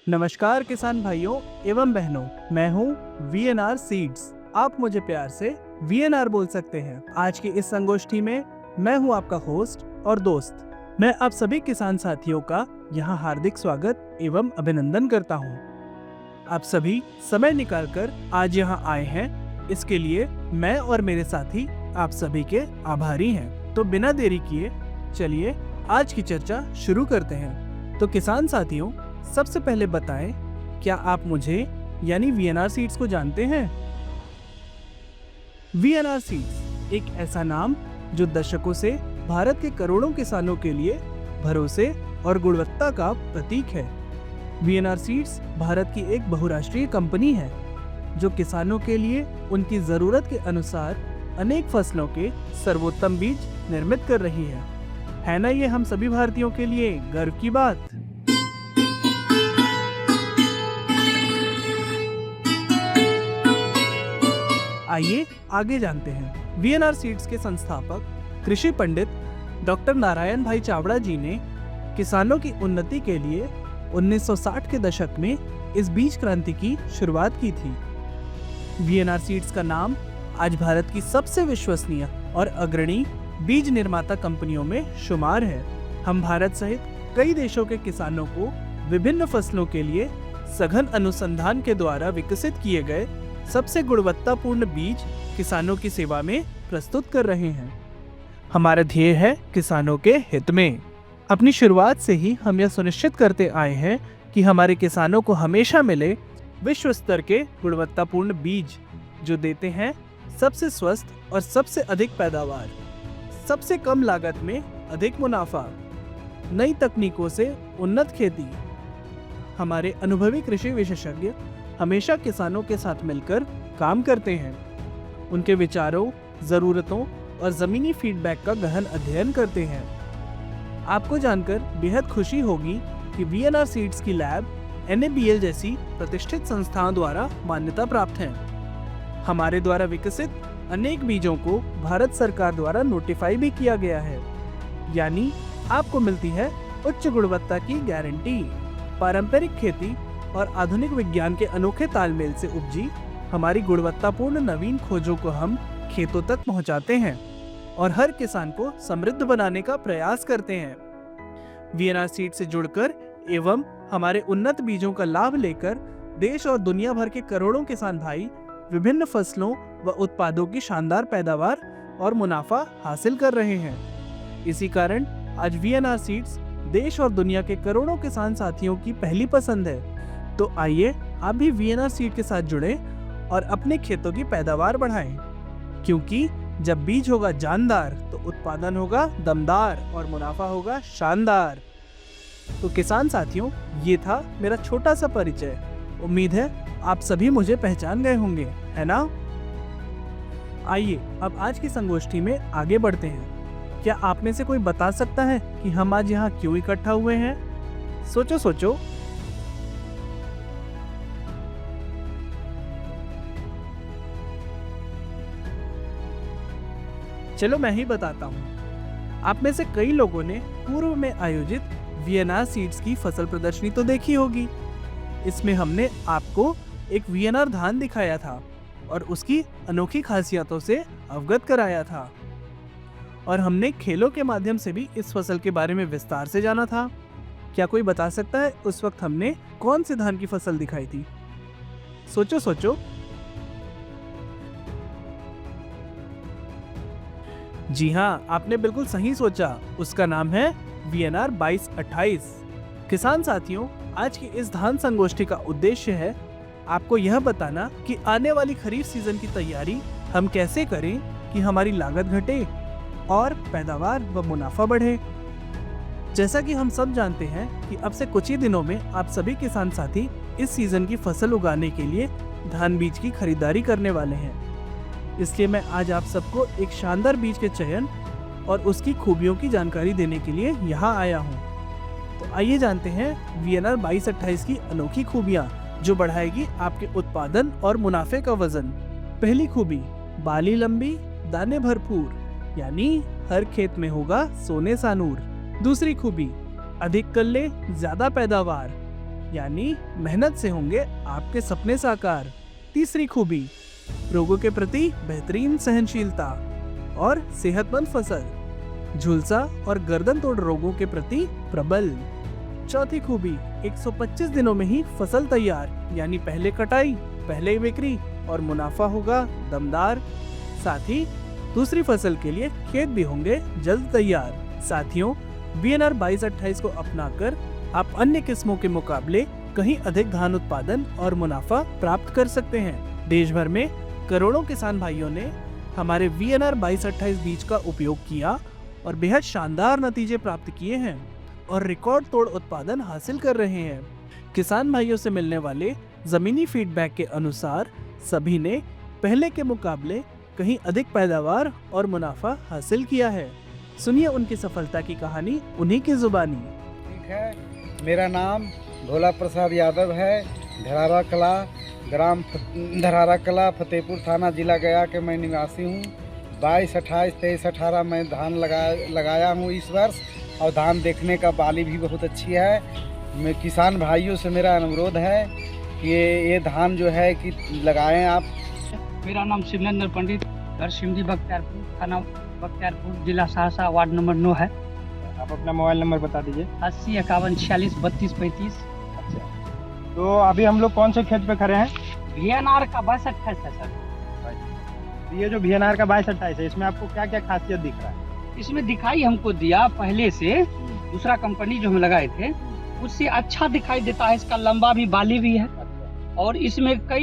नमस्कार किसान भाइयों एवं बहनों, मैं हूँ वीएनआर सीड्स। आप मुझे प्यार से वीएनआर बोल सकते हैं। आज की इस संगोष्ठी में मैं हूँ आपका होस्ट और दोस्त। मैं आप सभी किसान साथियों का यहाँ हार्दिक स्वागत एवं अभिनंदन करता हूँ। आप सभी समय निकालकर आज यहाँ आए हैं, इसके लिए मैं और मेरे साथी आप सभी के आभारी हैं। तो बिना देरी किए चलिए आज की चर्चा शुरू करते हैं। तो किसान साथियों, सबसे पहले बताएं, क्या आप मुझे यानी वीएनआर सीड्स को जानते हैं? वीएनआर सीड्स एक ऐसा नाम जो दशकों से भारत के करोड़ों किसानों के लिए भरोसे और गुणवत्ता का प्रतीक है। वीएनआर सीड्स भारत की एक बहुराष्ट्रीय कंपनी है जो किसानों के लिए उनकी जरूरत के अनुसार अनेक फसलों के सर्वोत्तम बीज निर्मित कर रही है ना? ये हम सभी भारतीयों के लिए गर्व की बात। आइए आगे जानते हैं। वीएनआर सीड्स के संस्थापक कृषि पंडित डॉक्टर नारायण भाई चावड़ा जी ने किसानों की उन्नति के लिए 1960 के दशक में इस बीज क्रांति की शुरुआत की थी। वीएनआर सीड्स का नाम आज भारत की सबसे विश्वसनीय और अग्रणी बीज निर्माता कंपनियों में शुमार है। हम भारत सहित कई देशों के किसानों को विभिन्न फसलों के लिए सघन अनुसंधान के द्वारा विकसित किए गए सबसे गुणवत्तापूर्ण बीज किसानों की सेवा में प्रस्तुत कर रहे हैं। हमारा ध्येय है किसानों के हित में। अपनी शुरुआत से ही हम यह सुनिश्चित करते आए हैं कि हमारे किसानों को हमेशा मिले विश्व स्तर के गुणवत्तापूर्ण बीज जो देते हैं सबसे स्वस्थ और सबसे अधिक पैदावार, सबसे कम लागत में अधिक मुनाफा, नई तकनीकों से उन्नत खेती। हमारे अनुभवी कृषि विशेषज्ञ हमेशा किसानों के साथ मिलकर काम करते हैं, उनके विचारों, जरूरतों और जमीनी फीडबैक का गहन अध्ययन करते हैं। आपको जानकर बेहद खुशी होगी कि वीएनआर सीड्स की लैब NABL जैसी प्रतिष्ठित संस्थाओं द्वारा मान्यता प्राप्त है। हमारे द्वारा विकसित अनेक बीजों को भारत सरकार द्वारा नोटिफाई भी किया गया है, यानी आपको मिलती है उच्च गुणवत्ता की गारंटी। पारंपरिक खेती और आधुनिक विज्ञान के अनोखे तालमेल से उपजी हमारी गुणवत्तापूर्ण नवीन खोजों को हम खेतों तक पहुंचाते हैं और हर किसान को समृद्ध बनाने का प्रयास करते हैं। वीएनआर सीड से जुड़कर एवं हमारे उन्नत बीजों का लाभ लेकर देश और दुनिया भर के करोड़ों किसान भाई विभिन्न फसलों व उत्पादों की शानदार पैदावार और मुनाफा हासिल कर रहे हैं। इसी कारण आज वीएनआर सीड्स देश और दुनिया के करोड़ों किसान साथियों की पहली पसंद है। तो आइए आप भी वीएनआर सीड के साथ जुड़ें और अपने खेतों की पैदावार बढ़ाएं, क्योंकि जब बीज होगा जानदार तो उत्पादन होगा दमदार और मुनाफा होगा शानदार। तो किसान साथियों, ये था मेरा छोटा सा परिचय। उम्मीद है आप सभी मुझे पहचान गए होंगे, है ना? आइए अब आज की संगोष्ठी में आगे बढ़ते हैं। क्या आप में से कोई बता सकता है कि हम आज यहाँ क्यों इकट्ठा हुए हैं? सोचो। चलो मैं ही बताता हूँ। आप में से कई लोगों ने पूर्व में आयोजित वीएनआर सीड्स की फसल प्रदर्शनी तो देखी होगी। इसमें हमने आपको एक वीएनआर धान दिखाया था और उसकी अनोखी खासियतों से अवगत कराया था, और हमने खेलों के माध्यम से भी इस फसल के बारे में विस्तार से जाना था। क्या कोई बता सकता है उस वक्त हमने कौन सी धान की फसल दिखाई थी? सोचो। जी हाँ, आपने बिल्कुल सही सोचा। उसका नाम है वीएनआर 2228। किसान साथियों, आज की इस धान संगोष्ठी का उद्देश्य है आपको यह बताना कि आने वाली खरीफ सीजन की तैयारी हम कैसे करें कि हमारी लागत घटे और पैदावार व मुनाफा बढ़े। जैसा कि हम सब जानते हैं कि अब से कुछ ही दिनों में आप सभी किसान साथी इस सीजन की फसल उगाने के लिए धान बीज की खरीदारी करने वाले हैं। इसलिए मैं आज आप सबको एक शानदार बीज के चयन और उसकी खूबियों की जानकारी देने के लिए यहाँ आया हूँ। तो आइए जानते हैं वीएनआर 2228 की अनोखी खूबियाँ जो बढ़ाएगी आपके उत्पादन और मुनाफे का वजन। पहली खूबी, बाली लंबी, दाने भरपूर, यानी हर खेत में होगा सोने सा नूर। दूसरी खूबी, अधिक कल्ले, ज्यादा पैदावार, यानी मेहनत से होंगे आपके सपने साकार। तीसरी खूबी, रोगों के प्रति बेहतरीन सहनशीलता और सेहतमंद फसल, झुलसा और गर्दन तोड़ रोगों के प्रति प्रबल। चौथी खूबी, 125 दिनों में ही फसल तैयार, यानी पहले कटाई पहले बिक्री और मुनाफा होगा दमदार। साथ ही दूसरी फसल के लिए खेत भी होंगे जल्द तैयार। साथियों, VNR 2228 को अपनाकर आप अन्य किस्मों के मुकाबले कहीं अधिक धान उत्पादन और मुनाफा प्राप्त कर सकते हैं। देश भर में करोड़ों किसान भाइयों ने हमारे VNR 2228 बीज का उपयोग किया और बेहद शानदार नतीजे प्राप्त किए हैं और रिकॉर्ड तोड़ उत्पादन हासिल कर रहे हैं। किसान भाइयों से मिलने वाले जमीनी फीडबैक के अनुसार सभी ने पहले के मुकाबले कहीं अधिक पैदावार और मुनाफा हासिल किया है। सुनिए उनकी सफलता की कहानी उन्हीं की जुबानी। ठीक है, मेरा नाम भोला प्रसाद यादव है। धरारा कला, ग्राम धरारा कला, फतेहपुर थाना, जिला गया के मैं निवासी हूँ। 22, 28, 23, 18 मैं धान लगाया हूँ इस वर्ष, और धान देखने का बाली भी बहुत अच्छी है। मैं किसान भाइयों से मेरा अनुरोध है कि ये धान जो है कि लगाएं आप। मेरा नाम शिवनंदन पंडित, घर सिमरी बख्तियारपुर, थाना बख्तियारपुर, जिला सहरसा, वार्ड नंबर 9 है। आप अपना मोबाइल नंबर बता दीजिए। 80 51 46 32 35। अच्छा, तो अभी हम लोग कौन से खेत पे खड़े हैं? VNR का 2228 है सर। ये जो VNR का 2228 है, इसमें आपको क्या क्या खासियत दिख रहा है? इसमें दिखाई हमको दिया पहले से, दूसरा कंपनी जो हम लगाए थे उससे अच्छा दिखाई देता है। इसका लंबा भी बाली भी है और इसमें कई